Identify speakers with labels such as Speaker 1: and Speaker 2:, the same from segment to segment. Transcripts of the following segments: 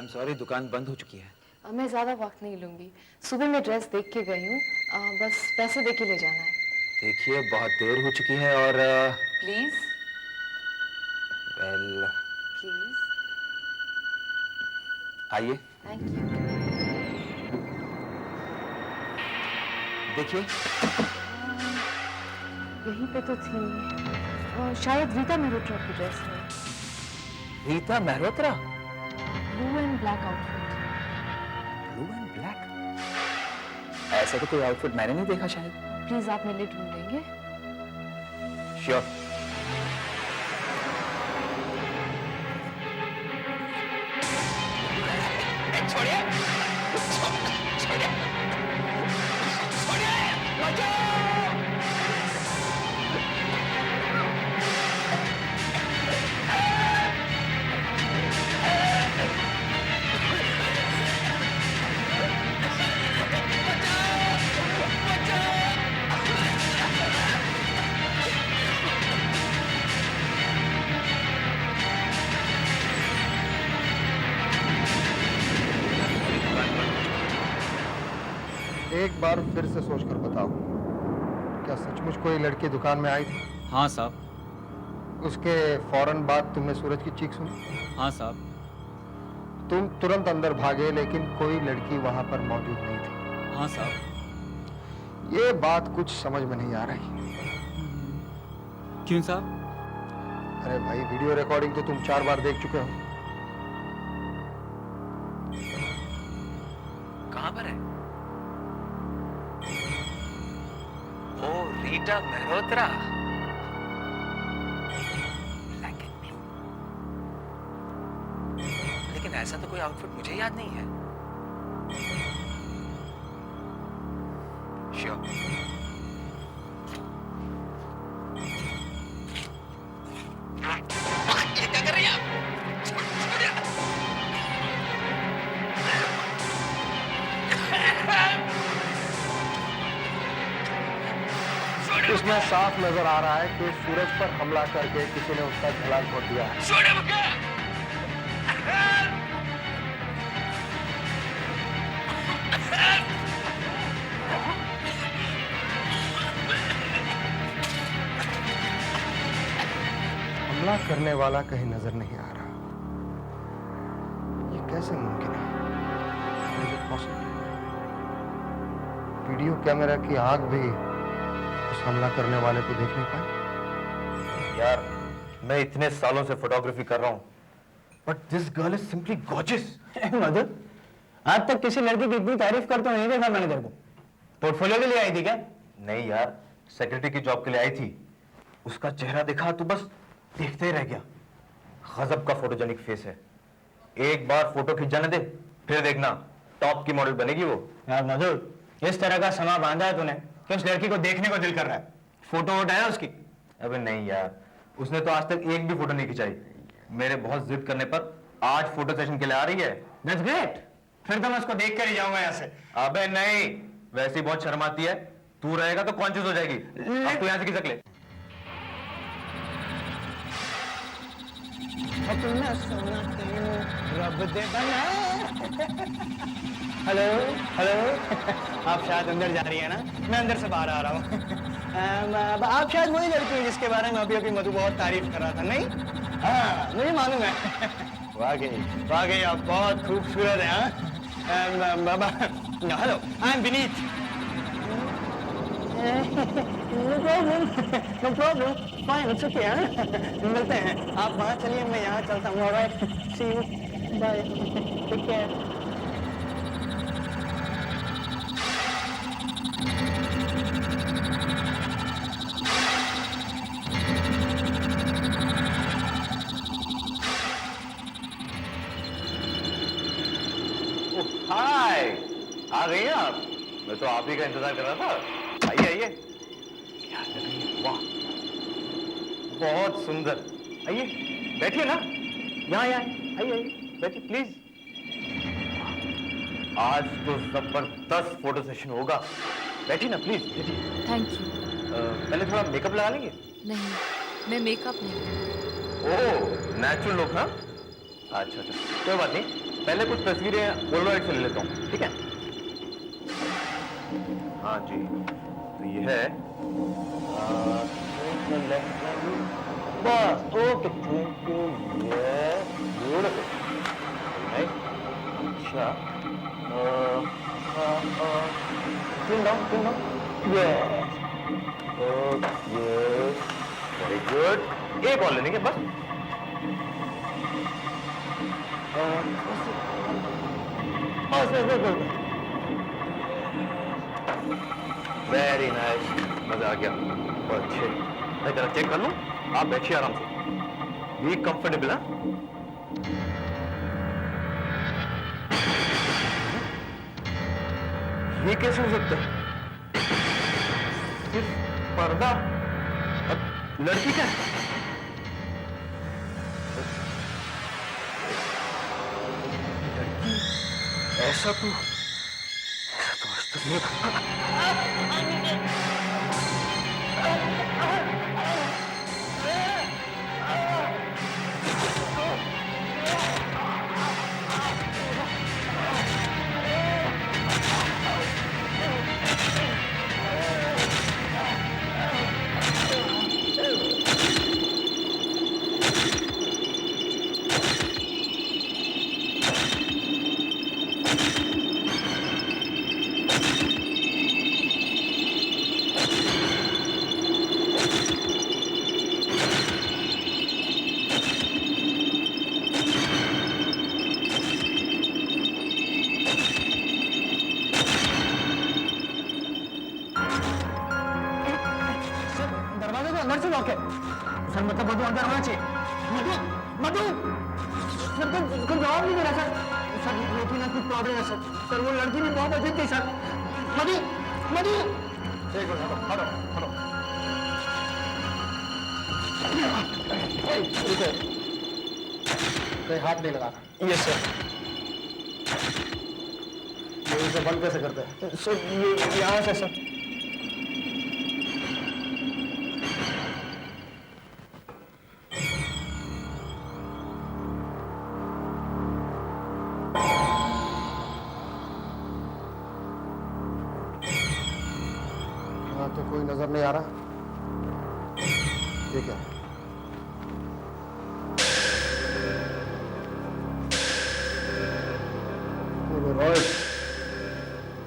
Speaker 1: I'm sorry, दुकान बंद हो चुकी है।
Speaker 2: मैं ज़्यादा वक्त नहीं लूँगी। सुबह मैं ड्रेस देख के गई हूँ। बस पैसे दे के ले जाना है।
Speaker 1: देखिए बहुत देर हो चुकी है और
Speaker 2: प्लीज़
Speaker 1: वेल
Speaker 2: प्लीज़।
Speaker 1: आइए
Speaker 2: थैंक यू।
Speaker 1: देखिए।
Speaker 2: यहीं पे तो थी। शायद रीता मेहरोत्रा की ड्रेस है।
Speaker 1: Rita Mehrotra.
Speaker 2: Blue and black outfit.
Speaker 1: Blue and black? ऐसा तो कोई आउटफिट मैंने नहीं देखा शायद।
Speaker 2: प्लीज़ आप मेरे लिए ढूंढ देंगे?
Speaker 1: श्योर। छोड़िए छोड़िए छोड़िए बचाओ।
Speaker 3: एक बार फिर से सोचकर बताओ, क्या सचमुच कोई लड़की दुकान में आई थी?
Speaker 4: हाँ साहब।
Speaker 3: उसके फौरन बाद तुमने सूरज की चीख सुनी?
Speaker 4: हाँ साहब।
Speaker 3: तुम तुरंत अंदर भागे लेकिन कोई लड़की वहां पर मौजूद नहीं थी।
Speaker 4: हाँ साहब।
Speaker 3: ये बात कुछ समझ में नहीं आ रही।
Speaker 4: क्यों साहब?
Speaker 3: अरे भाई, वीडियो रिकॉर्डिंग तो तुम 4 बार देख चुके हो।
Speaker 1: कहां पर है? ओ Rita Mehrotra. Black and blue. लेकिन ऐसा तो कोई आउटफिट मुझे याद नहीं है। श्योर। ये क्या कर रही हैं आप?
Speaker 3: इसमें साफ नजर आ रहा है कि सूरज पर हमला करके किसी ने उसका गला घोट दिया है। हमला करने वाला कहीं नजर नहीं आ रहा। ये कैसे मुमकिन है? Is it possible? Video camera की आग भी उस हमला करने वाले को देख नहीं पाई।
Speaker 5: यार, मैं इतने सालों से फोटोग्राफी कर रहा हूँ, but this girl is simply gorgeous.
Speaker 4: Madhur, आज तक किसी लड़की की इतनी तारीफ करते नहीं देखा मैंने तेरे को। पोर्टफोलियो के लिए आई थी क्या?
Speaker 5: नहीं यार, सेक्रेटरी की जॉब के लिए आई थी। उसका चेहरा देखा तो बस देखते ही रह गया। गजब का फोटोजेनिक फेस है। एक बार फोटो खींच जाने दे, फिर देखना टॉप की मॉडल बनेगी वो।
Speaker 4: यार मधुर, इस तरह का समा बांधा है तूने कि उस लड़की को देखने को दिल कर रहा है। फोटो वोटो है उसकी?
Speaker 5: अबे नहीं यार, उसने तो आज तक एक भी फोटो नहीं खिंचाई। मेरे बहुत जिद करने पर आज फोटो सेशन के लिए आ रही है।
Speaker 4: That's great. फिर तो मैं उसको देख कर ही जाऊंगा यहाँ से।
Speaker 5: अबे नहीं, वैसे ही बहुत शर्माती है। तू रहेगा तो कॉन्शियस हो जाएगी। अब तू यहाँ से खिसक ले।
Speaker 4: अपना सोना रब दे बना। हेलो हेलो, आप शायद अंदर जा रही है ना? मैं अंदर से बाहर आ रहा हूँ। आप शायद वही लड़की हैं जिसके बारे में अभी मधु बहुत तारीफ कर रहा था, नहीं? हाँ, मुझे मालूम है। वाकई वाकई आप बहुत खूबसूरत हैं। Hello, I am Vineet. No problem, fine, it's okay. मिलते हैं, आप वहाँ चलिए, मैं यहाँ चलता हूँ। Alright, see you, bye, take care.
Speaker 5: Hi, आ गई हैं आप? मैं तो आप ही का इंतजार कर रहा था। आइए आइए। क्या लग रही है? वाह, बहुत सुंदर। आइए बैठिए ना, यहाँ यहाँ आइए आइए, बैठिए प्लीज। आज तो जबरदस्त फोटो सेशन होगा। बैठिए ना प्लीज, बैठिए।
Speaker 2: Thank you.
Speaker 5: पहले थोड़ा मेकअप लगा लेंगे?
Speaker 2: नहीं, मैं मेकअप नहीं।
Speaker 5: ओह, नेचुरल लुक ना? अच्छा अच्छा, कोई बात नहीं। पहले कुछ तस्वीरें पोलराइड से ले लेता हूँ, ठीक है? हाँ जी, तो ये है बस, okay, thank you, yes, beautiful, nice, अच्छा, chin down, yes, okay, very good, एक और लेने के बस, बस, वेरी नाइस, मजा आ गया, बहुत अच्छे, मैं जरा चेक कर लूं, आप बैठिए आराम से, बी कंफर्टेबल, हाँ? ये कैसे हो सकता है? सिर्फ पर्दा, लड़की का? लड़की? ऐसा तो आज तक नहीं।
Speaker 4: दरवाजा तो अंदर से लॉक है सर, मतलब मधु अंदर होना चाहिए। मधु सर, कोई जवाब नहीं दे रहा सर लेकिन कुछ प्रॉब्लम है सर वो लड़की भी बहुत अजीब थी सर। मधु एक मिनट, हटो
Speaker 3: कहीं हाथ नहीं लगाना।
Speaker 4: Yes sir.
Speaker 3: ये इसे बंद कैसे करते हैं?
Speaker 4: सर ये यहाँ से सर।
Speaker 3: हाँ तो कोई नजर नहीं आ रहा। ये क्या?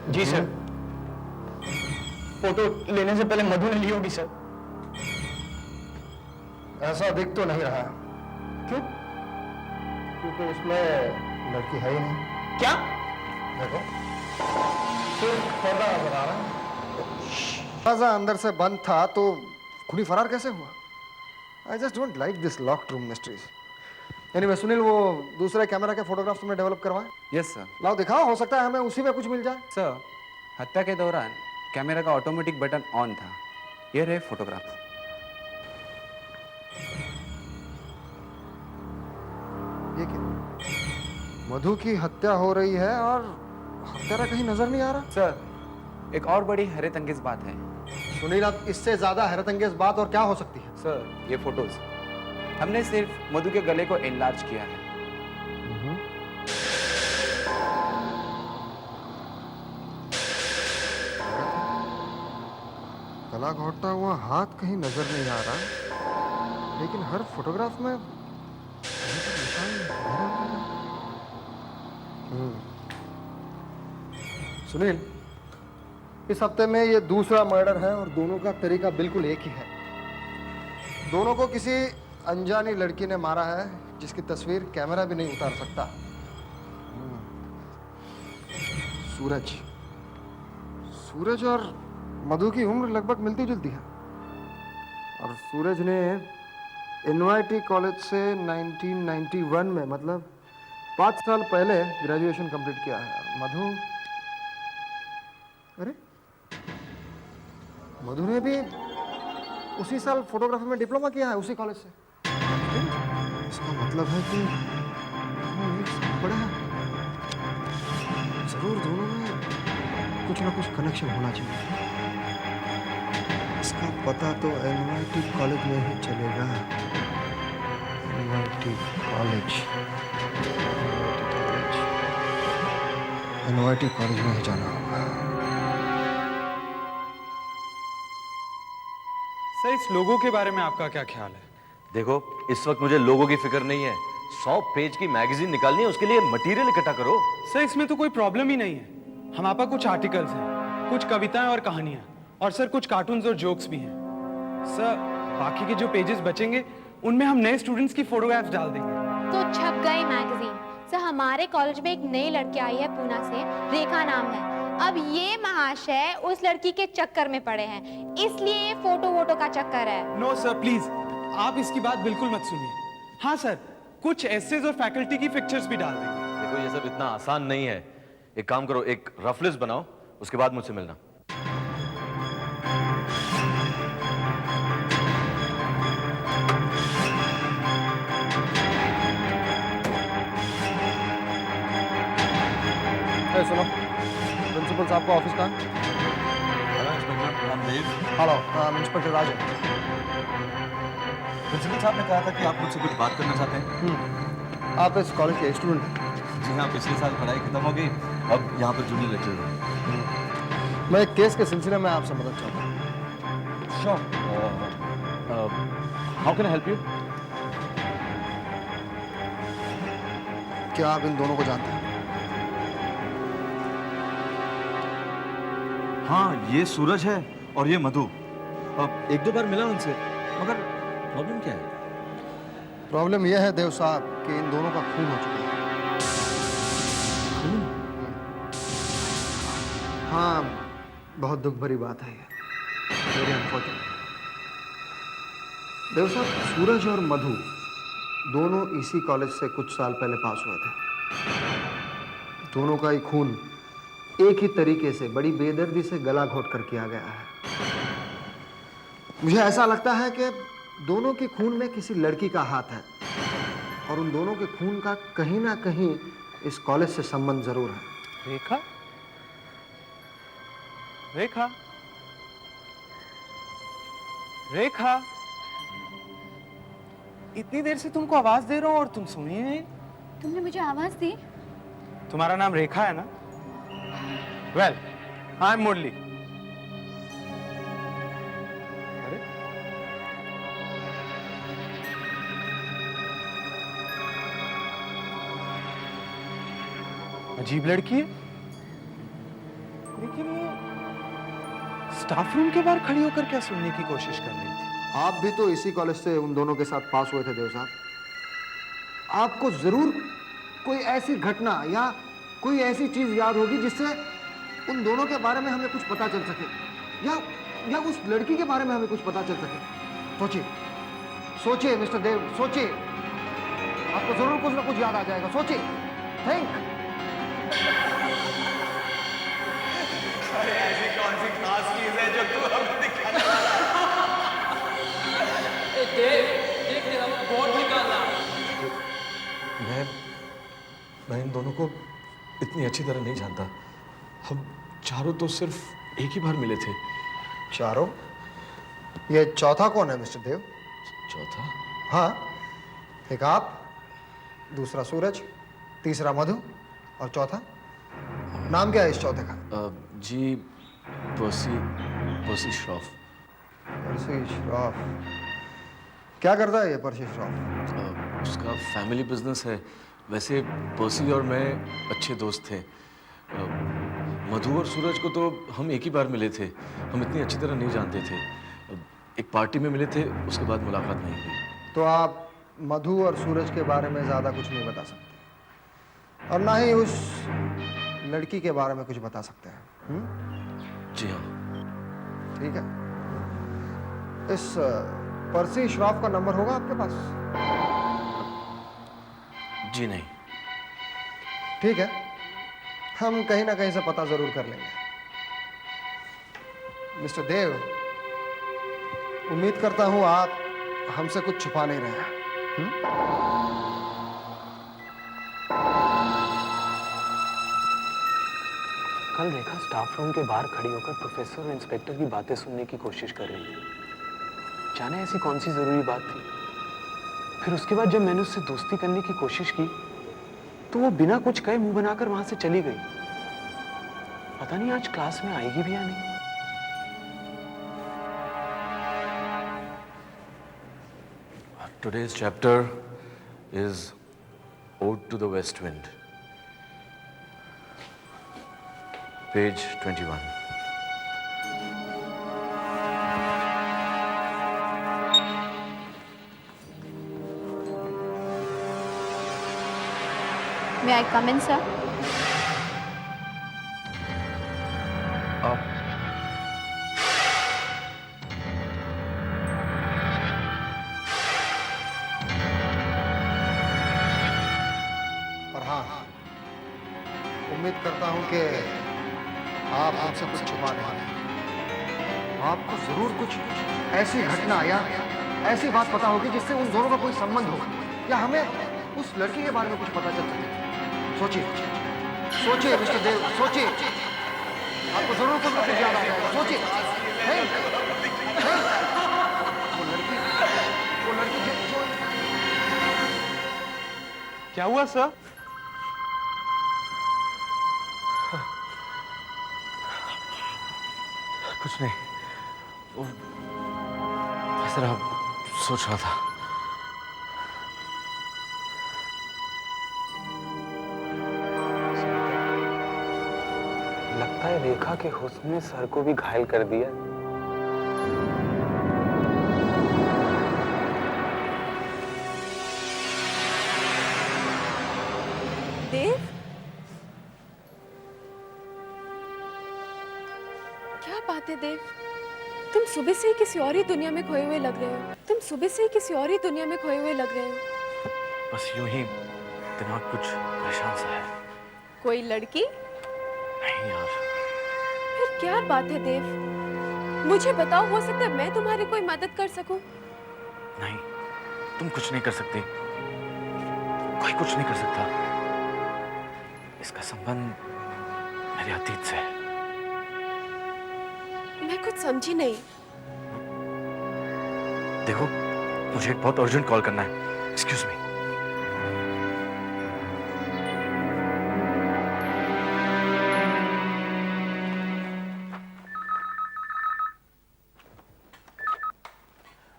Speaker 4: जी सर, फोटो लेने से पहले मधु ने ली होगी सर।
Speaker 3: ऐसा दिख तो नहीं रहा।
Speaker 4: क्यों?
Speaker 3: क्योंकि इसमें लड़की है ही नहीं।
Speaker 4: क्या?
Speaker 3: देखो, सिर्फ पर्दा नजर आ रहा है। दरवाजा अंदर से बंद था तो खुली फरार कैसे हुआ? I just don't like this locked room mysteries. Anyway Sunil, वो दूसरे कैमरा के फोटोग्राफ तुमने डेवलप करवाए?
Speaker 1: Yes sir.
Speaker 3: लाओ दिखाओ, हो सकता है हमें उसी में कुछ मिल जाए।
Speaker 1: सर, हत्या के दौरान कैमरा का ऑटोमेटिक बटन ऑन था। ये रहे फोटोग्राफ।
Speaker 3: ये क्या? मधु की हत्या हो रही है और हत्यारा कहीं नजर नहीं आ रहा।
Speaker 1: सर, एक और बड़ी हैरत अंगेज बात है।
Speaker 3: सुनील, अब इससे ज्यादा हैरत अंगेज बात और क्या हो सकती है?
Speaker 1: सर, ये फोटोज हमने सिर्फ मधु के गले को एनलार्ज किया है।
Speaker 3: गला घोटता हुआ हाथ कहीं नजर नहीं आ रहा, लेकिन हर फोटोग्राफ में निशान भरा हुआ है। सुनील, इस हफ्ते में ये दूसरा मर्डर है और दोनों का तरीका बिल्कुल एक ही है। दोनों को किसी अनजानी लड़की ने मारा है जिसकी तस्वीर कैमरा भी नहीं उतार सकता। सूरज और मधु की उम्र लगभग मिलती जुलती है और सूरज ने NYT कॉलेज से 1991 में, मतलब 5 साल पहले ग्रेजुएशन कंप्लीट किया है। मधु, अरे मधु ने भी उसी साल फोटोग्राफी में डिप्लोमा किया है, उसी कॉलेज से। इसका मतलब है कि दोनों एक साथ पढ़े हैं। जरूर दोनों में कुछ ना कुछ कनेक्शन होना चाहिए। इसका पता तो NYT कॉलेज में ही चलेगा। NYT college. एनओआईटी कॉलेज में ही जाना होगा।
Speaker 6: सर, इस लोगों के बारे में आपका क्या ख्याल है?
Speaker 5: देखो, इस वक्त मुझे लोगों की फिक्र नहीं है। 100 पेज की मैगजीन निकालनी है, उसके लिए मटेरियल इकट्ठा करो।
Speaker 6: सर, इसमें तो कोई प्रॉब्लम ही नहीं है। हमारे पास कुछ आर्टिकल्स हैं, कुछ कविताएं और कहानियां, और सर कुछ कार्टून्स और जोक्स भी हैं। सर, बाकी के जो पेजेस बचेंगे उनमें हम नए स्टूडेंट्स की फोटोग्राफ्स डाल देंगे।
Speaker 7: तो छप गई मैगजीन। सर, हमारे कॉलेज में एक नई लड़की आई है पूना से, रेखा नाम है। अब ये महाशय उस लड़की के चक्कर में पड़े हैं, इसलिए ये फोटो वोटो का चक्कर है।
Speaker 6: नो सर, प्लीज आप इसकी बात बिल्कुल मत सुनिए। हाँ सर, कुछ एसेज और फैकल्टी की पिक्चर्स भी डाल देंगे।
Speaker 5: देखो, ये सब इतना आसान नहीं है। एक काम करो, एक रफ लिस्ट बनाओ, उसके बाद मुझसे मिलना।
Speaker 3: सुनो, प्रिंसिपल साहब का ऑफिस कहाँ? हेलो, इंस्पेक्टर राज।
Speaker 8: प्रिंसिपल साहब ने कहा था कि आप मुझसे कुछ बात करना चाहते हैं।
Speaker 3: आप इस कॉलेज के स्टूडेंट हैं?
Speaker 8: जी हाँ, पिछले साल पढ़ाई खत्म हो गई, अब यहाँ पर जूनियर लेक्चरर हूँ।
Speaker 3: मैं एक केस के सिलसिले में आपसे मदद चाहता हूँ।
Speaker 5: Sure. How can I help you?
Speaker 3: क्या आप इन दोनों को जानते हैं?
Speaker 8: हाँ, ये सूरज है और ये मधु। अब एक दो बार मिला उनसे, मगर प्रॉब्लम क्या है?
Speaker 3: प्रॉब्लम यह है देव साहब कि इन दोनों का खून हो चुका है। हाँ, बहुत दुख भरी बात है ये। Very unfortunate. देव साहब, सूरज और मधु दोनों इसी कॉलेज से कुछ साल पहले पास हुए थे। दोनों का ही खून एक ही तरीके से, बड़ी बेदर्दी से गला घोट कर किया गया है। मुझे ऐसा लगता है कि दोनों के खून में किसी लड़की का हाथ है, और उन दोनों के खून का कहीं ना कहीं इस कॉलेज से संबंध जरूर है।
Speaker 6: रेखा? रेखा? रेखा? इतनी देर से तुमको आवाज दे रहा हूं और तुम सुनी नहीं।
Speaker 7: तुमने मुझे आवाज दी?
Speaker 6: तुम्हारा नाम रेखा है ना? वेल, आई एम मुरली। अरे, अजीब लड़की है, लेकिन ये स्टाफ रूम के बाहर खड़ी होकर क्या सुनने की कोशिश कर रही थी?
Speaker 3: आप भी तो इसी कॉलेज से उन दोनों के साथ पास हुए थे देव साहब। आपको जरूर कोई ऐसी घटना या कोई ऐसी चीज याद होगी जिससे उन दोनों के बारे में हमें कुछ पता चल सके, या उस लड़की के बारे में हमें कुछ पता चल सके। सोचिए, सोचिए मिस्टर देव, सोचिए। आपको जरूर कुछ ना कुछ याद आ जाएगा। सोचिए, थिंक।
Speaker 5: ऐसी कौन सी खास चीज है जो तू हमें दिखाना?
Speaker 8: मैं इन दोनों को इतनी अच्छी तरह नहीं जानता। हम चारों तो सिर्फ एक ही बार मिले थे।
Speaker 3: चारों? ये चौथा कौन है मिस्टर देव?
Speaker 8: चौथा?
Speaker 3: हाँ, एक आप, दूसरा सूरज, तीसरा मधु, और चौथा नाम क्या है इस चौथे का?
Speaker 8: जी, पर्सी श्रॉफ।
Speaker 3: पर्सी श्रॉफ। क्या करता है ये पर्सी श्रॉफ?
Speaker 8: उसका फैमिली बिजनेस है। वैसे पर्सी और मैं अच्छे दोस्त थे। मधु और सूरज को तो हम एक ही बार मिले थे, हम इतनी अच्छी तरह नहीं जानते थे। एक पार्टी में मिले थे, उसके बाद मुलाकात नहीं हुई।
Speaker 3: तो आप मधु और सूरज के बारे में ज़्यादा कुछ नहीं बता सकते, और ना ही उस लड़की के बारे में कुछ बता सकते हैं?
Speaker 8: जी हाँ।
Speaker 3: ठीक है। इस पर्सी श्रॉफ का नंबर होगा आपके पास?
Speaker 8: जी नहीं।
Speaker 3: ठीक है, हम कहीं ना कहीं से पता जरूर कर लेंगे। मिस्टर देव, उम्मीद करता हूं आप हमसे कुछ छुपा नहीं रहे हैं।
Speaker 6: कल रेखा स्टाफ रूम के बाहर खड़ी होकर प्रोफेसर और इंस्पेक्टर की बातें सुनने की कोशिश कर रही थी। जाने ऐसी कौन सी जरूरी बात थी। फिर उसके बाद जब मैंने उससे दोस्ती करने की कोशिश की तो वो बिना कुछ कहे मुंह बनाकर वहां से चली गई। पता नहीं आज क्लास में आएगी भी या नहीं।
Speaker 8: Today's chapter is Ode to the West Wind, page 21.
Speaker 7: May I come in, sir?
Speaker 3: और हाँ, उम्मीद करता हूँ कि आप हमसे कुछ छुपा रहे हैं। आपको जरूर कुछ ऐसी घटना या ऐसी बात पता होगी जिससे उन दोनों का कोई संबंध हो, या हमें उस लड़की के बारे में कुछ पता चल सके। सोचिए, सोचिए मिस्टर देव, सोचिए। आपको जरूर कुछ ना कुछ याद आ जाएगा। सोचिए। नहीं, नहीं। वो लड़की जो
Speaker 6: क्या हुआ सर?
Speaker 8: कुछ नहीं, वो जरा सोच रहा था।
Speaker 6: लगता है रेखा के हुस्न ने सर को भी घायल कर दिया।
Speaker 2: देव, क्या बात है देव? तुम सुबह से ही किसी और ही दुनिया में खोए हुए लग रहे हो। तुम सुबह से ही किसी और ही दुनिया में खोए हुए लग रहे हो।
Speaker 8: बस यूं ही दिमाग कुछ परेशान सा है।
Speaker 2: कोई लड़की?
Speaker 8: नहीं यार।
Speaker 2: फिर क्या बात है देव? मुझे बताओ, हो सकता है मैं तुम्हारी कोई मदद कर सकूं।
Speaker 8: नहीं, तुम कुछ नहीं कर सकती। कोई कुछ नहीं कर सकता। इसका संबंध मेरे अतीत से है।
Speaker 2: मैं कुछ समझी नहीं।
Speaker 8: देखो, मुझे एक बहुत अर्जेंट कॉल करना है। Excuse me.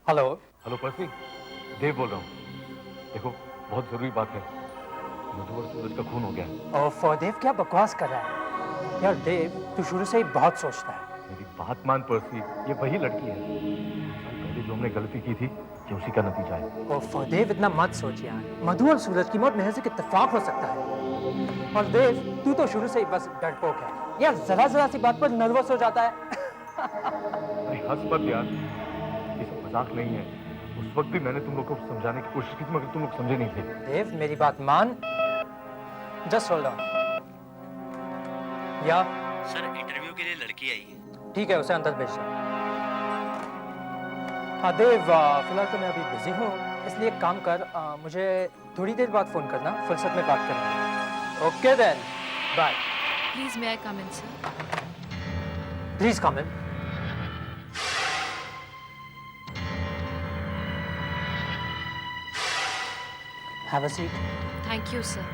Speaker 9: हेलो।
Speaker 5: हेलो पर्सी, देव बोल रहा हूँ। देखो, बहुत जरूरी बात है। मधु और सूरज का खून हो गया है।
Speaker 9: ओफो देव, क्या बकवास कर रहा है यार? देव, तू शुरू से ही बहुत सोचता है।
Speaker 5: मेरी बात मान पर्सी, ये वही लड़की है। पहले जो हमने गलती की थी, ये उसी का नतीजा है।
Speaker 9: ओफो देव, इतना मत सोच यार। मधु और सूरज की मौत महज एक इत्तेफाक हो सकता है। और देव, तू तो शुरू से ही बस डरपोक है यार। जरा सी बात पर नर्वस हो जाता है।
Speaker 5: अरे हंस मत यार, ये सब मजाक नहीं है। उस वक्त भी मैंने तुम लोग को समझाने की कोशिश की थी, मगर तुम लोग समझे नहीं थे।
Speaker 9: देव, मेरी बात मान। Just hold on. या
Speaker 10: सर, इंटरव्यू के लिए लड़की आई है।
Speaker 9: ठीक है, उसे अंदर भेज दो। हाँ देव, फिलहाल तो मैं अभी बिजी हूँ, इसलिए एक काम कर, मुझे थोड़ी देर बाद फोन करना, फुर्सत में बात करेंगे। Okay then, bye.
Speaker 2: Please may I come in sir?
Speaker 9: Please come in. Have a seat.
Speaker 2: Thank you sir.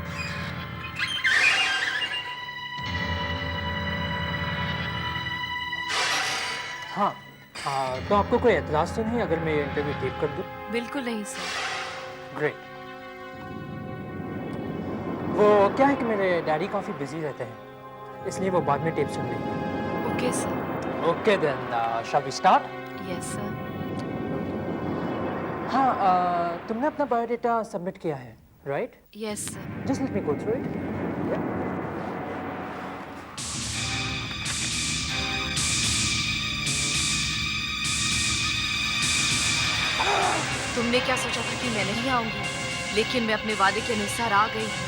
Speaker 9: हाँ, तो आपको कोई एतराज तो नहीं अगर मैं ये इंटरव्यू टेप कर दूं?
Speaker 2: बिल्कुल नहीं सर।
Speaker 9: ग्रेट। वो क्या है कि मेरे डैडी काफ़ी बिजी रहते हैं, इसलिए वो बाद में टेप सुन लेंगे।
Speaker 2: Okay sir.
Speaker 9: Okay then, shall we start?
Speaker 2: Yes sir.
Speaker 9: हाँ, तुमने अपना बायोडाटा सबमिट किया है, right?
Speaker 2: Yes sir.
Speaker 9: Just let me go through it.
Speaker 2: तुमने क्या सोचा था कि मैं नहीं आऊंगी, लेकिन मैं अपने वादे के अनुसार आ गई हूँ।